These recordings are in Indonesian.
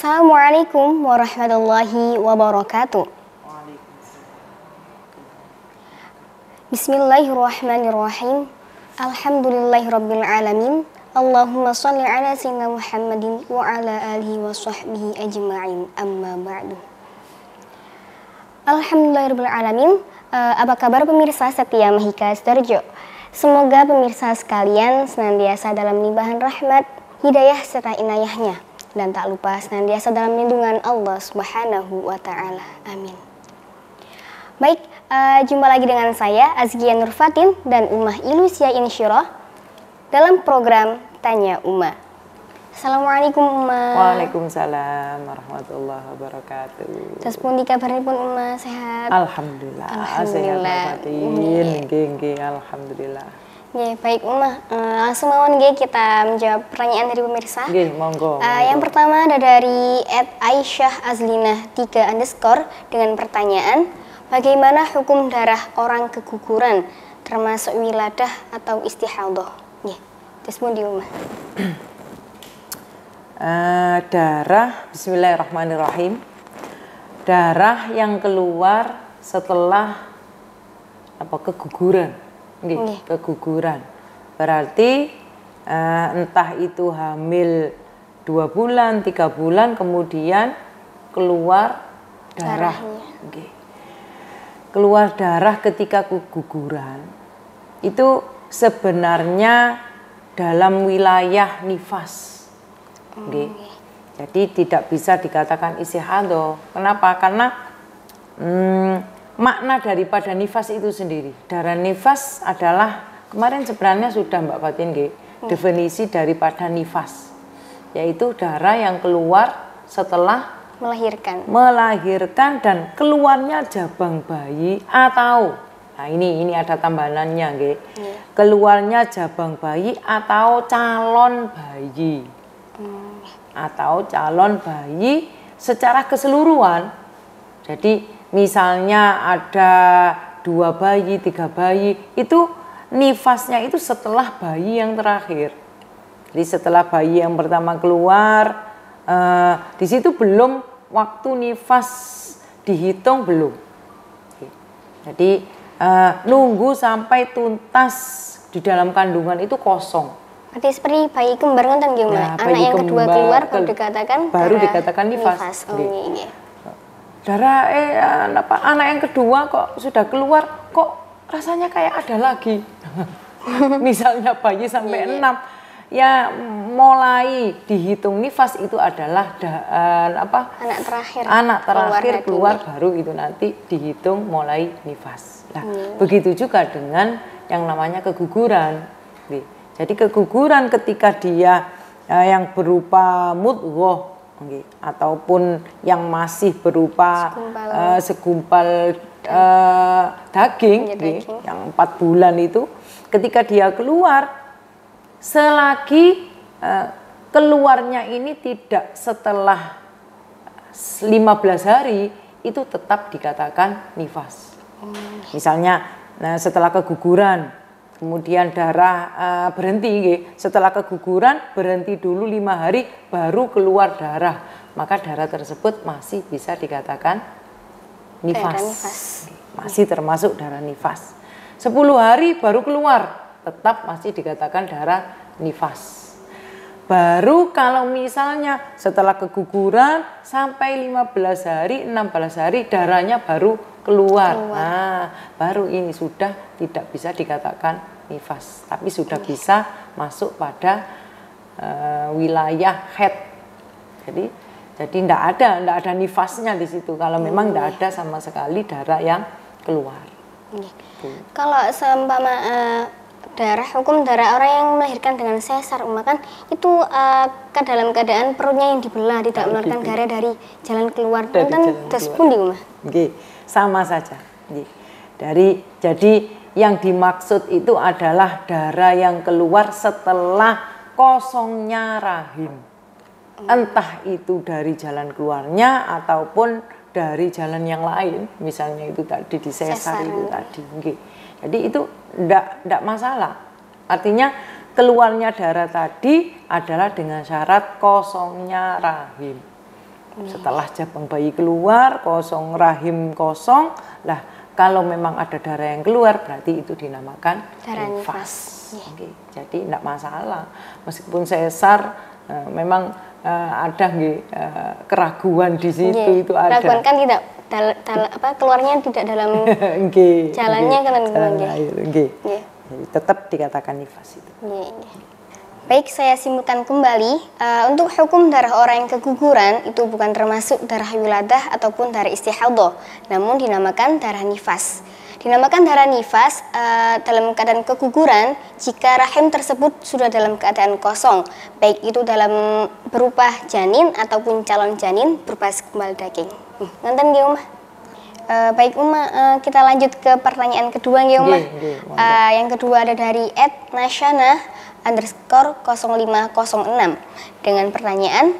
Assalamualaikum warahmatullahi wabarakatuh. Bismillahirrahmanirrahim. Alhamdulillahirabbil alamin. Allahumma shalli ala sayyidina Muhammadin wa ala alihi wa sahbihi ajma'in. Amma ba'du. Alhamdulillahirabbil alamin. Apa kabar pemirsa setia Mahika Sidoarjo? Semoga pemirsa sekalian senantiasa dalam limpahan rahmat, hidayah serta inayahnya, dan tak lupa senantiasa dalam lindungan Allah Subhanahu wa Ta'ala. Amin. Baik, jumpa lagi dengan saya Azkia Nurfatin dan Ummah Ilusia Insyirah dalam program Tanya Ummah. Assalamualaikum Ummah. Waalaikumsalam warahmatullahi wabarakatuh. Terus pun dikabaripun Ummah sehat? Alhamdulillah. Alhamdulillah. Nggih, alhamdulillah. Nggih, baik Ummah. Langsung mawon nggih kita menjawab pertanyaan dari pemirsa. Nggih, monggo. Yang pertama ada dari @aisyah_azlinah3_ dengan pertanyaan, bagaimana hukum darah orang keguguran termasuk wiladah atau istihadah? Nggih, terus pun di Ummah. Darah, bismillahirrahmanirrahim. Darah yang keluar setelah keguguran. Nggih, keguguran. Berarti entah itu hamil 2 bulan, 3 bulan kemudian keluar darah. Nggih. Keluar darah ketika keguguran itu sebenarnya dalam wilayah nifas. Okay. Jadi tidak bisa dikatakan istihadah. Kenapa? Karena makna daripada nifas itu sendiri. Darah nifas adalah, kemarin sebenarnya sudah Mbak Fatin definisi daripada nifas, yaitu darah yang keluar setelah melahirkan dan keluarnya jabang bayi atau, nah ini ada tambahannya keluarnya jabang bayi atau calon bayi. Atau calon bayi secara keseluruhan. Jadi misalnya ada 2 bayi, 3 bayi, itu nifasnya itu setelah bayi yang terakhir. Jadi setelah bayi yang pertama keluar, di situ belum waktu nifas dihitung belum. Jadi nunggu sampai tuntas di dalam kandungan itu kosong. Berarti seperti bayi kembar kan nggih, Mbak. Anak yang kedua keluar baru dikatakan nifas. Iya. Darah anak yang kedua kok sudah keluar, kok rasanya kayak ada lagi. Misalnya bayi sampai 6, ya mulai dihitung nifas itu adalah anak terakhir keluar baru itu nanti dihitung mulai nifas. Nah, begitu juga dengan yang namanya keguguran. Jadi keguguran ketika dia yang berupa mudghah ataupun yang masih berupa segumpal daging, yang 4 bulan itu, ketika dia keluar, selagi keluarnya ini tidak setelah 15 hari, itu tetap dikatakan nifas. Misalnya setelah keguguran, kemudian darah berhenti, setelah keguguran berhenti dulu 5 hari baru keluar darah, maka darah tersebut masih bisa dikatakan nifas. Masih termasuk darah nifas. 10 hari baru keluar, tetap masih dikatakan darah nifas. Baru kalau misalnya setelah keguguran sampai 15 hari, 16 hari darahnya baru keluar. Nah, baru ini sudah tidak bisa dikatakan nifas, tapi sudah bisa masuk pada wilayah haid. Jadi tidak ada nifasnya di situ kalau memang tidak ada sama sekali darah yang keluar. Kalau seumpama hukum darah orang yang melahirkan dengan sesar, kan itu dalam keadaan perutnya yang dibelah, tidak mengeluarkan darah dari jalan keluar, terus pun di rumah. Sama saja. Jadi yang dimaksud itu adalah darah yang keluar setelah kosongnya rahim. Entah itu dari jalan keluarnya ataupun dari jalan yang lain, misalnya itu tadi di sesar itu tadi. Jadi itu enggak masalah. Artinya keluarnya darah tadi adalah dengan syarat kosongnya rahim. Setelah jabang bayi keluar, kosong rahim kosong, lah kalau memang ada darah yang keluar berarti itu dinamakan darah nifas. Jadi tidak masalah. Meskipun sesar memang ada keraguan di situ itu ada. Keraguan kan tidak keluarnya tidak dalam jalannya kan tetap dikatakan nifas itu. Baik, saya simpulkan kembali, untuk hukum darah orang yang keguguran itu bukan termasuk darah wiladah ataupun darah istihadah, namun dinamakan darah nifas. Dinamakan darah nifas dalam keadaan keguguran jika rahim tersebut sudah dalam keadaan kosong, baik itu dalam berupa janin ataupun calon janin berupa segumpal daging. Nonton nggih, Umah? Baik, Umah, kita lanjut ke pertanyaan kedua nggih, Umah. Yang kedua ada dari @nasyana_0506 dengan pertanyaan,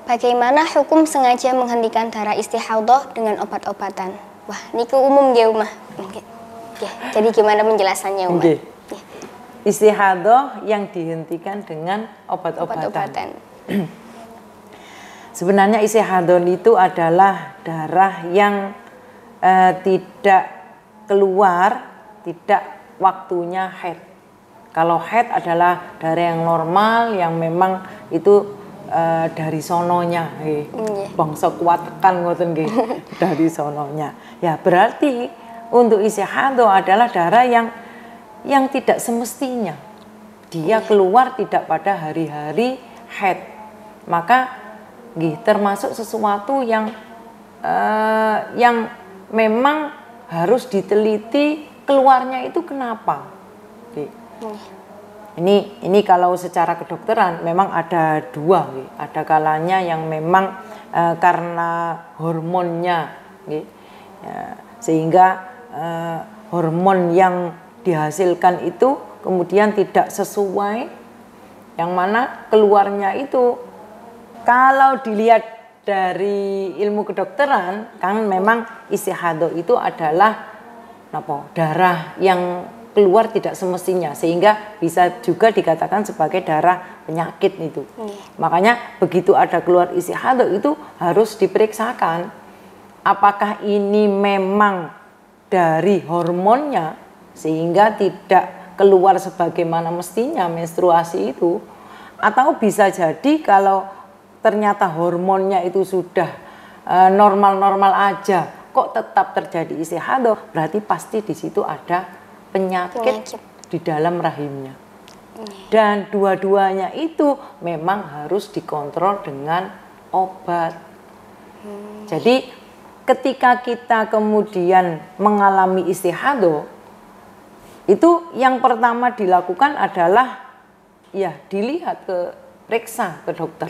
bagaimana hukum sengaja menghentikan darah istihadah dengan obat-obatan? Wah, niku umum nggih, Umah. Jadi gimana penjelasannya, Umah? Istihadah yang dihentikan dengan obat-obatan. Sebenarnya istihadah itu adalah darah yang tidak keluar, tidak waktunya haid. Kalau haid adalah darah yang normal, yang memang itu dari sononya, bangsa kuatkan ngoten nggih, dari sononya. Ya berarti untuk istihadah adalah darah yang tidak semestinya dia keluar tidak pada hari-hari haid. Maka termasuk sesuatu yang memang harus diteliti keluarnya itu kenapa. Ini kalau secara kedokteran memang ada dua, ada kalanya yang memang karena hormonnya, sehingga hormon yang dihasilkan itu kemudian tidak sesuai, yang mana keluarnya itu kalau dilihat dari ilmu kedokteran kan memang istihadah itu adalah darah yang keluar tidak semestinya, sehingga bisa juga dikatakan sebagai darah penyakit itu. Makanya begitu ada keluar istihadah itu harus diperiksakan apakah ini memang dari hormonnya sehingga tidak keluar sebagaimana mestinya menstruasi itu, atau bisa jadi kalau ternyata hormonnya itu sudah normal-normal aja kok tetap terjadi istihadah, berarti pasti di situ ada penyakit di dalam rahimnya. Dan dua-duanya itu memang harus dikontrol dengan obat. Jadi ketika kita kemudian mengalami istihadah, itu yang pertama dilakukan adalah dilihat periksa ke dokter.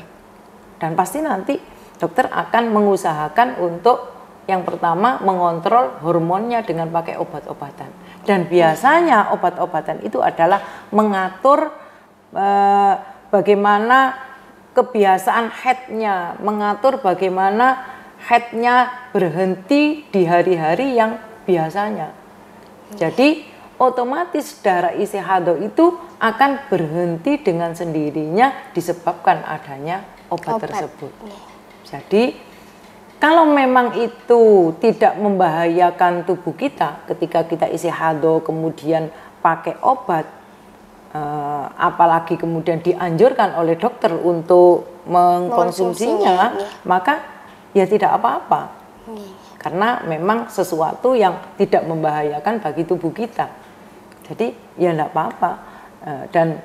Dan pasti nanti dokter akan mengusahakan untuk yang pertama mengontrol hormonnya dengan pakai obat-obatan. Dan biasanya obat-obatan itu adalah mengatur bagaimana kebiasaan haidnya, mengatur bagaimana haidnya berhenti di hari-hari yang biasanya. Jadi otomatis darah istihadah itu akan berhenti dengan sendirinya disebabkan adanya obat tersebut. Jadi kalau memang itu tidak membahayakan tubuh kita ketika kita istihadah kemudian pakai obat, apalagi kemudian dianjurkan oleh dokter untuk mengkonsumsinya, maka ya tidak apa-apa. Karena memang sesuatu yang tidak membahayakan bagi tubuh kita. Jadi ya tidak apa-apa. Dan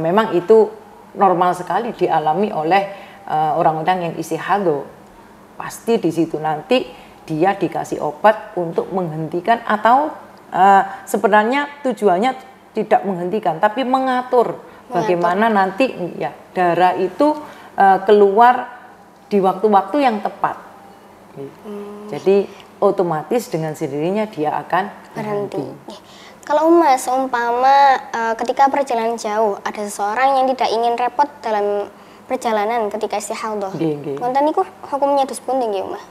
memang itu normal sekali dialami oleh orang-orang yang istihadah. Pasti di situ nanti dia dikasih obat untuk menghentikan, atau sebenarnya tujuannya tidak menghentikan tapi mengatur bagaimana nanti darah itu keluar di waktu-waktu yang tepat. Jadi otomatis dengan sendirinya dia akan berhenti. Kalau Mas, seumpama ketika perjalanan jauh ada seseorang yang tidak ingin repot dalam perjalanan ketika istihadah, konten niku hukumnya dus pundi nggih, Mas?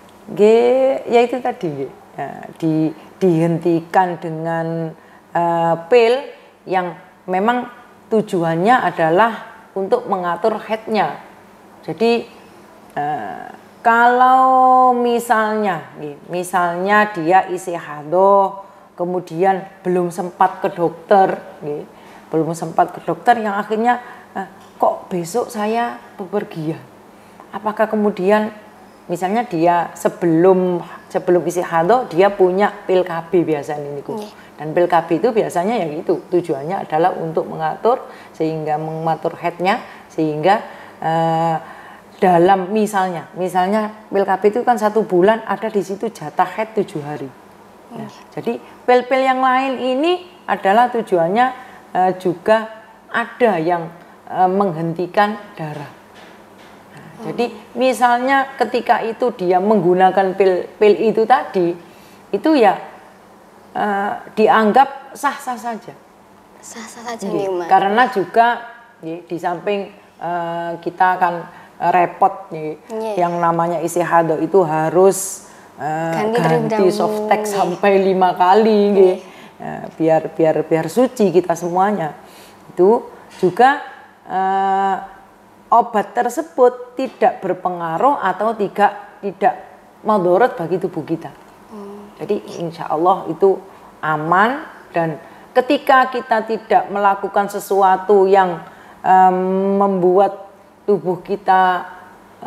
Ya itu tadi dihentikan dengan pil yang memang tujuannya adalah untuk mengatur haidnya. Jadi Kalau misalnya dia istihadah, kemudian belum sempat ke dokter, yang akhirnya kok besok saya bepergian. Apakah kemudian misalnya dia sebelum istihadah dia punya pil KB biasanya ini, dan pil KB itu biasanya yang itu tujuannya adalah untuk mengatur headnya sehingga dalam misalnya pil KB itu kan 1 bulan ada di situ jatah head 7 hari. Nah, jadi pil-pil yang lain ini adalah tujuannya juga ada yang menghentikan darah. Nah, jadi misalnya ketika itu dia menggunakan pil itu tadi, itu ya dianggap sah-sah saja. Sah-sah saja nih, Mak. Karena juga di samping kita akan repot yang namanya istihadah itu harus ganti softtek sampai 5 kali biar suci kita semuanya. Itu juga obat tersebut tidak berpengaruh atau tidak madharat bagi tubuh kita. Jadi insya Allah itu aman, dan ketika kita tidak melakukan sesuatu yang membuat tubuh kita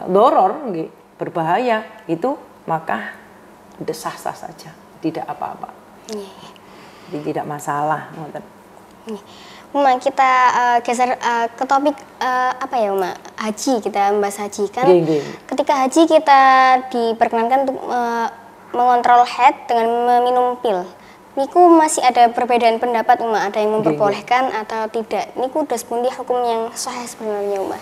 doror, berbahaya, itu maka sah-sah saja, tidak apa-apa. Jadi tidak masalah. Uma, kita geser ke topik haji. Kita membahas haji kan. Ketika haji kita diperkenankan untuk mengontrol head dengan meminum pil. Niku masih ada perbedaan pendapat, Uma. Ada yang memperbolehkan atau tidak. Niku dos pundi hukum yang sahih sebenarnya, Uma?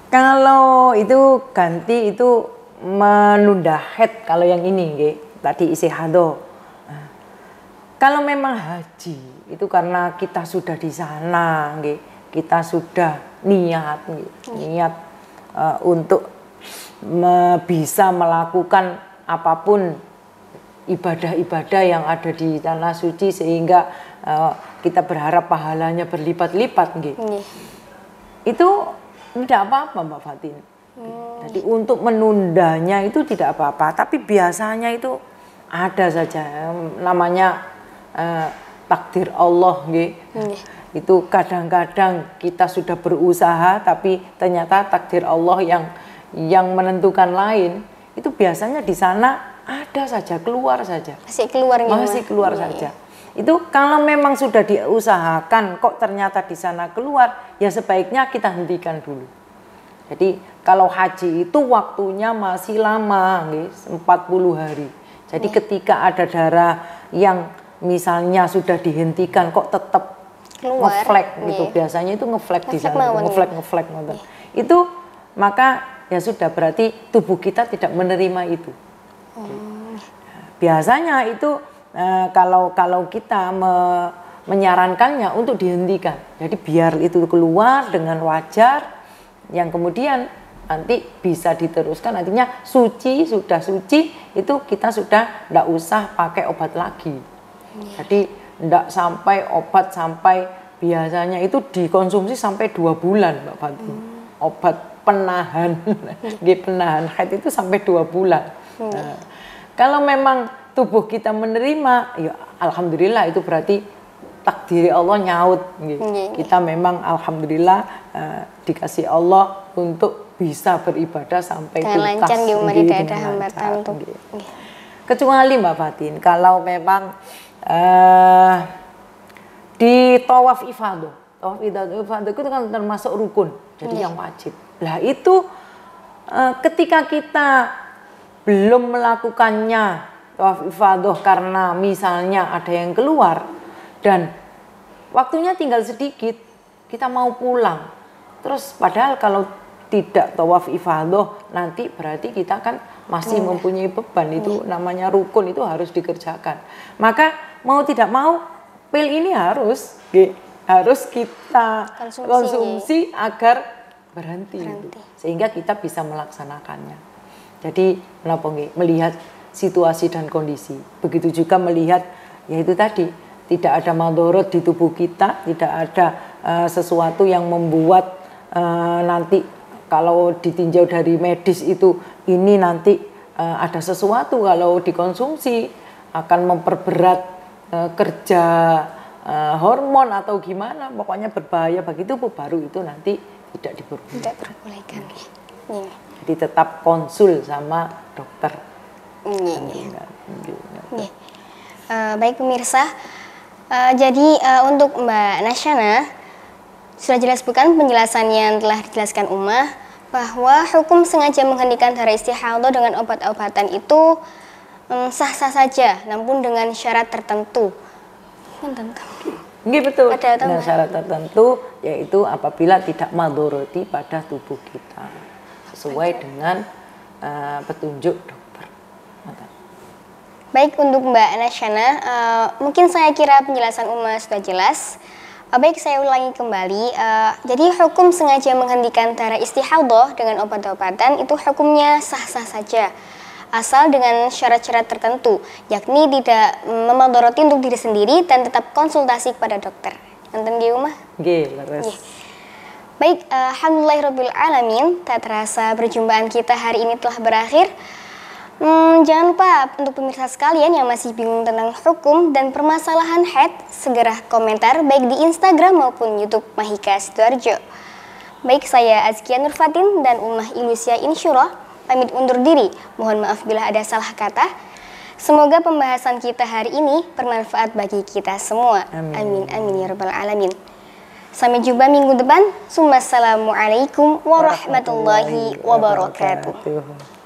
Kalau itu ganti itu menunda head, kalau yang ini tadi istihadah. Kalau memang haji itu karena kita sudah di sana, kita sudah niat untuk bisa melakukan apapun ibadah-ibadah yang ada di tanah suci, sehingga kita berharap pahalanya berlipat-lipat, itu tidak apa-apa, Mbak Fatin. Jadi untuk menundanya itu tidak apa-apa, tapi biasanya itu ada saja namanya takdir Allah, itu kadang-kadang kita sudah berusaha tapi ternyata takdir Allah yang menentukan lain. Itu biasanya di sana ada saja, keluar saja, masih keluar saja. Itu kalau memang sudah diusahakan kok ternyata di sana keluar, ya sebaiknya kita hentikan dulu. Jadi kalau haji itu waktunya masih lama, 40 hari. Jadi ketika ada darah yang misalnya sudah dihentikan kok tetap ngeflek gitu, biasanya itu ngeflek di sana, ngeflek. Itu maka ya sudah, berarti tubuh kita tidak menerima itu. Biasanya itu kalau kita menyarankannya untuk dihentikan, jadi biar itu keluar dengan wajar, yang kemudian nanti bisa diteruskan, artinya sudah suci itu kita sudah tidak usah pakai obat lagi. Jadi tidak sampai obat biasanya itu dikonsumsi sampai 2 bulan, Mbak Fatin. Obat penahan penahan haid itu sampai 2 bulan. Kalau memang tubuh kita menerima, ya alhamdulillah, itu berarti takdir Allah nyaut. Kita memang alhamdulillah dikasih Allah untuk bisa beribadah sampai tuntas. Kecuali Mbak Fatin, kalau memang di tawaf ifadah itu kan termasuk rukun, jadi yang wajib. Lah itu ketika kita belum melakukannya tawaf ifadah karena misalnya ada yang keluar dan waktunya tinggal sedikit, kita mau pulang. Terus padahal kalau tidak tawaf ifadah nanti berarti kita kan masih mempunyai beban, itu namanya rukun, itu harus dikerjakan. Maka mau tidak mau pil ini harus kita konsumsi agar berhenti. Sehingga kita bisa melaksanakannya. Jadi melihat situasi dan kondisi. Begitu juga melihat yaitu tadi tidak ada madharat di tubuh kita, tidak ada sesuatu yang membuat nanti kalau ditinjau dari medis itu ini nanti ada sesuatu kalau dikonsumsi akan memperberat kerja hormon atau gimana, pokoknya berbahaya bagi tubuh, baru itu nanti tidak diperbolehkan. Tidak diperbolehkan. Ya. Jadi tetap konsul sama dokter. Baik pemirsa, jadi untuk Mbak Nasyana sudah jelas bukan penjelasan yang telah dijelaskan Umah bahwa hukum sengaja menghentikan darah istihadah dengan obat-obatan itu sah-sah saja, namun dengan syarat tertentu. Nggih betul. Dengan syarat tertentu yaitu apabila tidak madoroti pada tubuh kita sesuai dengan petunjuk dokter. Baik untuk Mbak Nasyana, mungkin saya kira penjelasan Umar sudah jelas. Baik saya ulangi kembali. Jadi hukum sengaja menghentikan darah istihadah dengan obat-obatan itu hukumnya sah-sah saja, asal dengan syarat-syarat tertentu, yakni tidak memadoroti untuk diri sendiri dan tetap konsultasi kepada dokter. Nonton di rumah? Nggih, leres. Baik, alhamdulillahirabbil alamin, tak terasa perjumpaan kita hari ini telah berakhir. Jangan lupa untuk pemirsa sekalian yang masih bingung tentang hukum dan permasalahan haid, segera komentar baik di Instagram maupun YouTube Mahika Sidoarjo. Baik, saya Azkia Nurfatin dan Ummah Ilusia Insyurah pamit undur diri. Mohon maaf bila ada salah kata. Semoga pembahasan kita hari ini bermanfaat bagi kita semua. Amin amin ya rabbal alamin. Sampai jumpa minggu depan. Assalamualaikum warahmatullahi wabarakatuh.